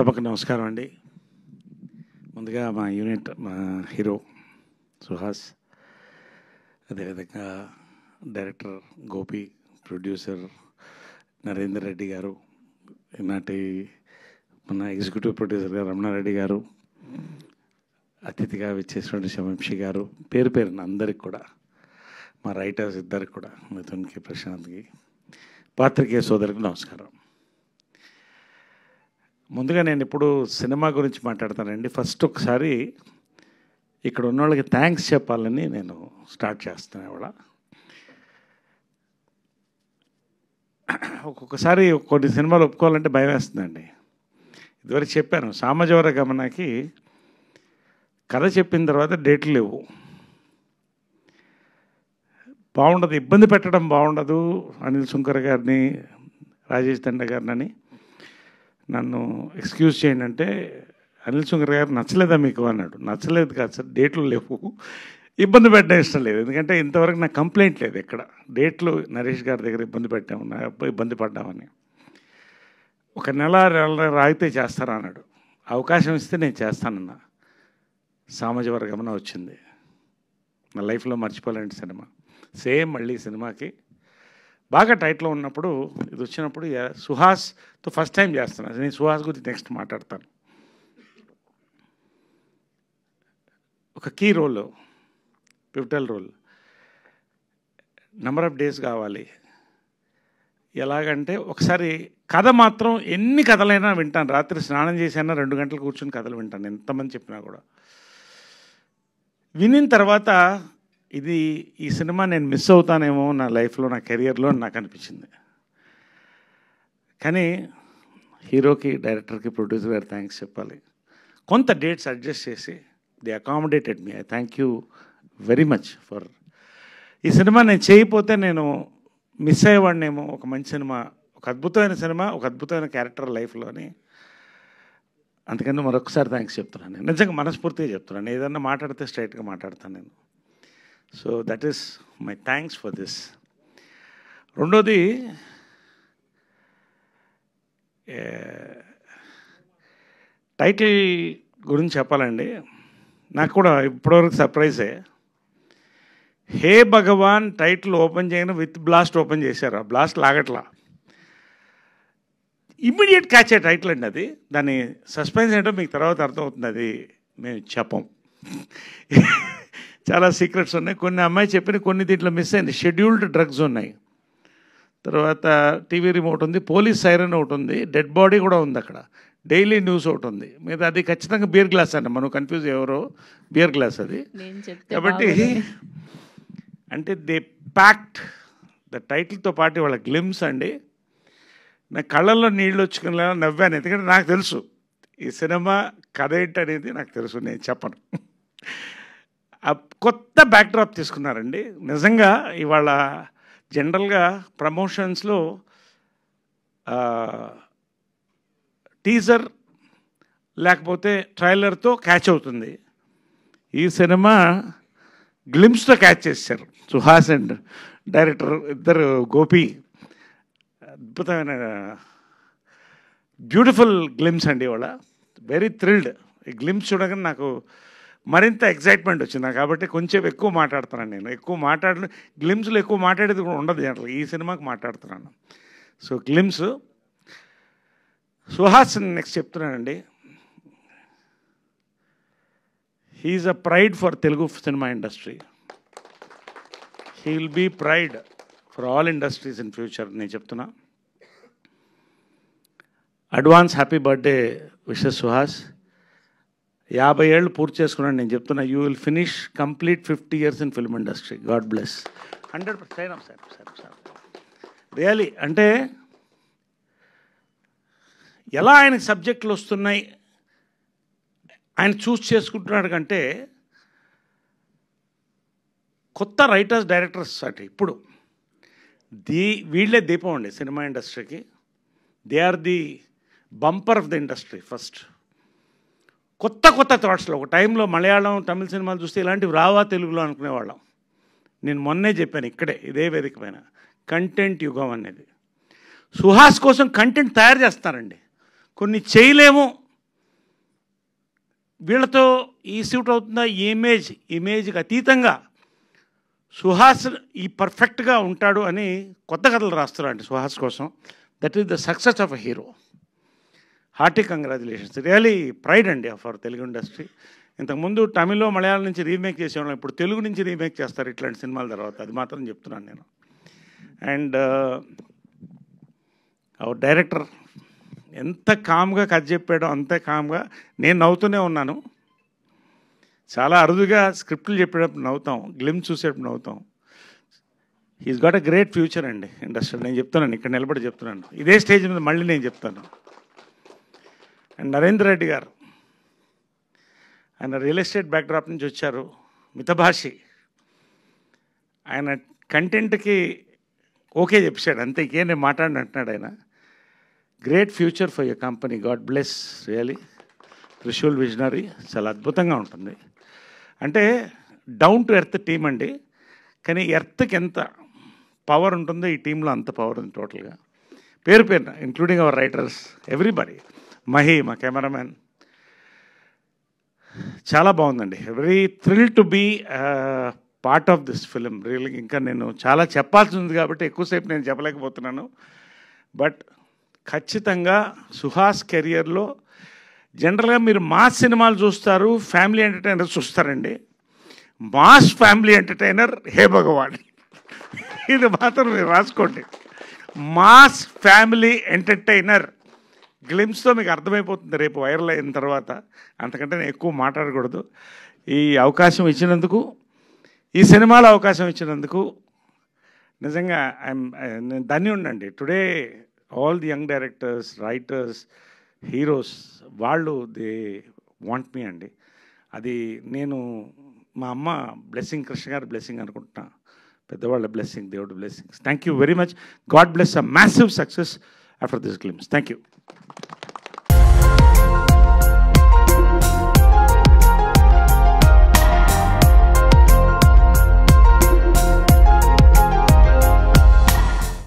సభకు నమస్కారం అండి. ముందుగా మా యూనిట్, మా హీరో సుహాస్, అదేవిధంగా డైరెక్టర్ గోపి, ప్రొడ్యూసర్ నరేందర్ రెడ్డి గారు, ఈనాటి మన ఎగ్జిక్యూటివ్ ప్రొడ్యూసర్ గారు రమణారెడ్డి గారు, అతిథిగా విచ్చేసినటువంటి శవంశి గారు, పేరు పేరున అందరికి కూడా, మా రైటర్స్ ఇద్దరికి కూడా, మిథున్కి, ప్రశాంత్కి, పాత్రికేయ సోదరికి నమస్కారం. ముందుగా నేను ఇప్పుడు సినిమా గురించి మాట్లాడతానండి. ఫస్ట్ ఒకసారి ఇక్కడ ఉన్న వాళ్ళకి థ్యాంక్స్ చెప్పాలని నేను స్టార్ట్ చేస్తాను. ఇవాళ ఒక్కొక్కసారి కొన్ని సినిమాలు ఒప్పుకోవాలంటే భయం వేస్తుందండి. ఇదివరకు చెప్పాను, సామాజిక గమనకి కథ చెప్పిన తర్వాత డేట్లు లేవు, బాగుండదు, ఇబ్బంది పెట్టడం బాగుండదు. అనిల్ సుంకర్ గారిని, రాజేష్ దండ గారిని నన్ను ఎక్స్క్యూజ్ చేయండి అంటే, అనిల్ సుంకర్ గారు నచ్చలేదా మీకు అన్నాడు. నచ్చలేదు కాదు సార్, డేట్లు లేవు, ఇబ్బంది పెట్టడం ఇష్టం లేదు. ఎందుకంటే ఇంతవరకు నాకు కంప్లైంట్ లేదు ఎక్కడ. డేట్లు నరేష్ గారి దగ్గర ఇబ్బంది పడ్డామని. ఒక నెల రాగితే చేస్తారా అన్నాడు. అవకాశం ఇస్తే నేను చేస్తానన్నా. సామాజిక గమన వచ్చింది, నా లైఫ్లో మర్చిపోలేని సినిమా. సేమ్ మళ్ళీ సినిమాకి బాగా టైట్లో ఉన్నప్పుడు ఇది వచ్చినప్పుడు సుహాస్తో ఫస్ట్ టైం చేస్తున్నాను. నేను సుహాస్ గురించి నెక్స్ట్ మాట్లాడతాను. ఒక key role, pivotal role, number of days కావాలి. ఎలాగంటే ఒకసారి కథ మాత్రం ఎన్ని కథలైనా వింటాను. రాత్రి స్నానం చేసైనా 2 గంటలు కూర్చొని కథలు వింటాను, ఎంతమంది చెప్పినా కూడా. వినిన తర్వాత ఈ సినిమా నేను మిస్ అవుతానేమో నా లైఫ్లో, నా కెరియర్లో నాకు అనిపించింది. కానీ హీరోకి, డైరెక్టర్కి, ప్రొడ్యూసర్ గారు థ్యాంక్స్ చెప్పాలి. కొంత డేట్స్ అడ్జస్ట్ చేసి the accommodated me. I thank you very much for. ఈ సినిమా నేను చేయకపోతే నేను మిస్ అయ్యేవాడినేమో. ఒక మంచి సినిమా, ఒక అద్భుతమైన సినిమా, ఒక అద్భుతమైన క్యారెక్టర్ లైఫ్లోని. అందుకని మరొకసారి థ్యాంక్స్ చెప్తున్నాను. నేను నిజంగా మనస్ఫూర్తిగా చెప్తున్నాను. ఏదన్నా మాట్లాడితే స్ట్రైట్గా మాట్లాడతాను నేను. So that is my thanks for this. రెండోది, టైటిల్ గురించి చెప్పాలండి. నాకు కూడా ఇప్పటివరకు సర్ప్రైజే. హే భగవాన్ టైటిల్ ఓపెన్ చేయను, విత్ బ్లాస్ట్ ఓపెన్ చేశారు. ఆ బ్లాస్ట్ లాగట్లా, ఇమ్మీడియట్ క్యాచ్ అయ్యే టైటిల్ అండి అది. దాని సస్పెన్స్ ఏంటో మీకు తర్వాత అర్థమవుతుంది, అది మేము చెప్పం. చాలా సీక్రెట్స్ ఉన్నాయి. కొన్ని అమ్మాయి చెప్పిన కొన్ని దీంట్లో మిస్ అయింది. షెడ్యూల్డ్ డ్రగ్స్ ఉన్నాయి, తర్వాత టీవీ రిమోట్ ఉంది, పోలీస్ సైరన్ ఒకటి ఉంది, డెడ్ బాడీ కూడా ఉంది అక్కడ, డైలీ న్యూస్ ఒకటి ఉంది. మీద అది ఖచ్చితంగా బియర్ గ్లాస్ అండి, మనం కన్ఫ్యూజ్ ఎవరో, బియర్ గ్లాస్ అది. కాబట్టి అంటే దే ప్యాక్ట్ ద టైటిల్తో పాటు వాళ్ళ గ్లిమ్స్ అండి. నా కళ్ళల్లో నీళ్ళు వచ్చుకునేలా నవ్వాను. ఎందుకంటే నాకు తెలుసు ఈ సినిమా కథ ఏంటనేది నాకు తెలుసు, నేను చెప్పను. కొత్త బ్యాక్డ్రాప్ తీసుకున్నారండి నిజంగా. ఇవాళ జనరల్గా ప్రమోషన్స్లో టీజర్ లేకపోతే ట్రైలర్తో క్యాచ్ అవుతుంది. ఈ సినిమా గ్లిమ్స్తో క్యాచ్ చేశారు సుహాస్ అండ్ డైరెక్టర్ ఇద్దరు, గోపి. అద్భుతమైన బ్యూటిఫుల్ గ్లిమ్స్ అండి. ఇవాళ వెరీ థ్రిల్డ్. ఈ గ్లిమ్స్ చూడగానే నాకు మరింత ఎక్సైట్మెంట్ వచ్చింది. కాబట్టి కొంచెం ఎక్కువ మాట్లాడుతున్నాను నేను. గ్లిమ్స్లో ఎక్కువ మాట్లాడేది కూడా ఉండదు జనరల్. ఈ సినిమాకి మాట్లాడుతున్నాను. So glimpse. సుహాస్ నెక్స్ట్ చెప్తున్నానండి. He's a pride for Telugu cinema industry. He will be pride for all industries in future. నేను చెప్తున్నా. Advance happy birthday wishes Suhas. 50 ఏళ్ళు పూర్తి చేసుకున్నాను. నేను చెప్తున్నా, you will finish complete 50 years in film industry. God bless. 100% sir really. అంటే ఎలా ఆయనకి సబ్జెక్టులు వస్తున్నాయి, ఆయన చూస్ చేసుకుంటున్నాడు కంటే కొత్త రైటర్స్, డైరెక్టర్స్ అటు ఇప్పుడు వీళ్ళే దీపం అండి సినిమా ఇండస్ట్రీకి. They are the bumper of the industry. First కొత్త థాట్స్లో. ఒక టైంలో మలయాళం, తమిళ సినిమాలు చూస్తే ఇలాంటివి రావా తెలుగులో అనుకునేవాళ్ళం. నేను మొన్నే చెప్పాను ఇక్కడే, ఇదే వేదిక పైన, కంటెంట్ యుగం అనేది. సుహాస్ కోసం కంటెంట్ తయారు చేస్తారండి. కొన్ని చేయలేము, వీళ్ళతో ఈ సూట్ అవుతుందా, ఈ ఇమేజ్కి అతీతంగా సుహాస్ ఈ పర్ఫెక్ట్గా ఉంటాడు అని కొత్త కథలు రాస్తున్నారండి సుహాస్ కోసం. That is the success of a hero. Hearty congratulations, really pride అండి ఫర్ తెలుగు ఇండస్ట్రీ. ఇంతకుముందు తమిళ్లో మలయాళం నుంచి రీమేక్ చేసేవాళ్ళం, ఇప్పుడు తెలుగు నుంచి రీమేక్ చేస్తారు ఇట్లాంటి సినిమాల తర్వాత. అది మాత్రం చెప్తున్నాను నేను. అండ్ అవర్ డైరెక్టర్ ఎంత కామ్గా కథ చెప్పాడో అంతే కామ్గా నేను నవ్వుతూనే ఉన్నాను. చాలా అరుదుగా స్క్రిప్ట్లు చెప్పేటప్పుడు నవ్వుతాం, గ్లిమ్స్ చూసేటప్పుడు నవ్వుతాం. He's got a great future అండి ఇండస్ట్రీ. నేను చెప్తున్నాను, ఇక్కడ నిలబడి చెప్తున్నాను, ఇదే స్టేజ్ మీద మళ్ళీ నేను చెప్తాను. అండ్ నరేంద్ర రెడ్డి గారు, ఆయన రియల్ ఎస్టేట్ బ్యాక్డ్రాప్ నుంచి వచ్చారు, మితభాషి. ఆయన కంటెంట్కి ఓకే చెప్పాడు అంతే, ఇంకేం నేను మాట్లాడిన అంటున్నాడు ఆయన. Great future for your company, God bless really. Trishul visionary చాలా అద్భుతంగా ఉంటుంది. అంటే డౌన్ టు ఎర్త్ టీం అండి, కానీ ఎర్త్కి ఎంత పవర్ ఉంటుందో ఈ టీంలో అంత పవర్ ఉంది టోటల్గా. పేరు పేరున including our writers, everybody. Mahi మా కెమెరామ్యాన్, చాలా బాగుందండి. Very thrill to be part of this film really. ఇంకా నేను చాలా చెప్పాల్సి ఉంది కాబట్టి ఎక్కువసేపు నేను చెప్పలేకపోతున్నాను. బట్ ఖచ్చితంగా సుహాస్ కెరియర్లో జనరల్గా మీరు మాస్ సినిమాలు చూస్తారు, ఫ్యామిలీ ఎంటర్టైనర్ చూస్తారండి. మాస్ ఫ్యామిలీ ఎంటర్టైనర్ హే భగవాన్, ఇది మాత్రం మీరు రాసుకోండి. మాస్ ఫ్యామిలీ ఎంటర్టైనర్ గ్లిమ్స్తో మీకు అర్థమైపోతుంది రేపు వైరల్ అయిన తర్వాత. అంతకంటే నేను ఎక్కువ మాట్లాడకూడదు. ఈ అవకాశం ఇచ్చినందుకు, ఈ సినిమాలో అవకాశం ఇచ్చినందుకు నిజంగా నేను ధన్యుడినండి. Today all the young directors, writers, heroes వాళ్ళు దే వాంట్ మీ అండి. అది నేను మా అమ్మ బ్లెస్సింగ్, కృష్ణ గారి బ్లెస్సింగ్ అనుకుంటున్నా, పెద్దవాళ్ళ బ్లెస్సింగ్, దేవుడి blessings. Thank you very much. God bless a massive success after this glimpse. Thank you.